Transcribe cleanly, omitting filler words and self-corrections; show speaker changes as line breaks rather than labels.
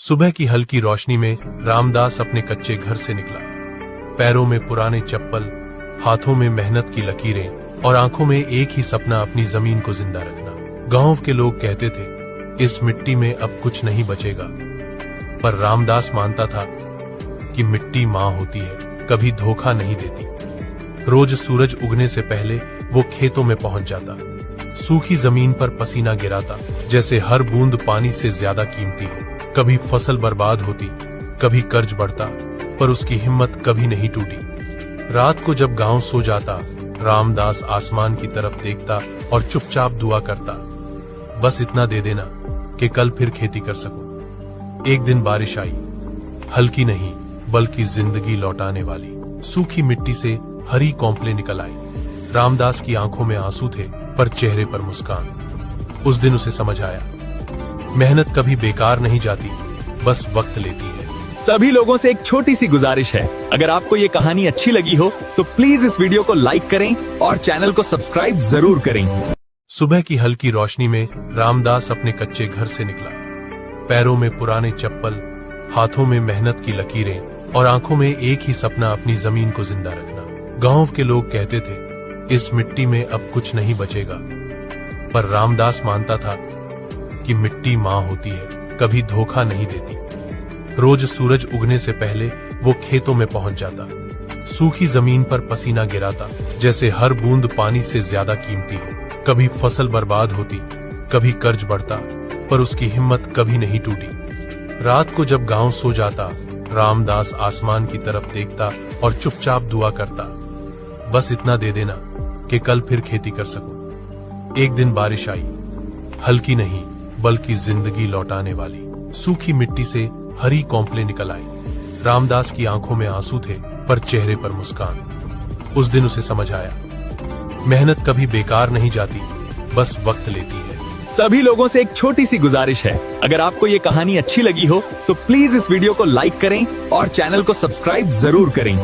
सुबह की हल्की रोशनी में रामदास अपने कच्चे घर से निकला। पैरों में पुराने चप्पल, हाथों में मेहनत की लकीरें और आंखों में एक ही सपना, अपनी जमीन को जिंदा रखना। गांव के लोग कहते थे, इस मिट्टी में अब कुछ नहीं बचेगा, पर रामदास मानता था कि मिट्टी मां होती है, कभी धोखा नहीं देती। रोज सूरज उगने से पहले वो खेतों में पहुंच जाता, सूखी जमीन पर पसीना गिराता, जैसे हर बूंद पानी से ज्यादा कीमती हो। कभी फसल बर्बाद होती, कभी कर्ज बढ़ता, पर उसकी हिम्मत कभी नहीं टूटी। रात को जब गांव सो जाता, रामदास आसमान की तरफ देखता और चुपचाप दुआ करता, बस इतना दे देना कि कल फिर खेती कर सकूं। एक दिन बारिश आई, हल्की नहीं बल्कि जिंदगी लौटाने वाली। सूखी मिट्टी से हरी कौंपले निकल आई। रामदास की आंखों में आंसू थे, पर चेहरे पर मुस्कान। उस दिन उसे समझ आया, मेहनत कभी बेकार नहीं जाती, बस वक्त लेती है।
सभी लोगों से एक छोटी सी गुजारिश है, अगर आपको ये कहानी अच्छी लगी हो तो प्लीज इस वीडियो को लाइक करें और चैनल को सब्सक्राइब जरूर करें।
सुबह की हल्की रोशनी में रामदास अपने कच्चे घर से निकला। पैरों में पुराने चप्पल, हाथों में मेहनत की लकीरें और आंखों में एक ही सपना, अपनी जमीन को जिंदा रखना। गांव के लोग कहते थे, इस मिट्टी में अब कुछ नहीं बचेगा, पर रामदास मानता था कि मिट्टी मां होती है, कभी धोखा नहीं देती। रोज सूरज उगने से पहले वो खेतों में पहुंच जाता, सूखी जमीन पर पसीना गिराता, जैसे हर बूंद पानी से ज्यादा कीमती हो। कभी फसल बर्बाद होती, कभी कर्ज बढ़ता, पर उसकी हिम्मत कभी नहीं टूटी। रात को जब गांव सो जाता, रामदास आसमान की तरफ देखता और चुपचाप दुआ करता, बस इतना दे देना कि कल फिर खेती कर सकूं। एक दिन बारिश आई, हल्की नहीं बल्कि जिंदगी लौटाने वाली। सूखी मिट्टी से हरी कौंपले निकल आई। रामदास की आंखों में आंसू थे, पर चेहरे पर मुस्कान। उस दिन उसे समझ आया, मेहनत कभी बेकार नहीं जाती, बस वक्त लेती है।
सभी लोगों से एक छोटी सी गुजारिश है, अगर आपको ये कहानी अच्छी लगी हो तो प्लीज इस वीडियो को लाइक करें और चैनल को सब्सक्राइब जरूर करें।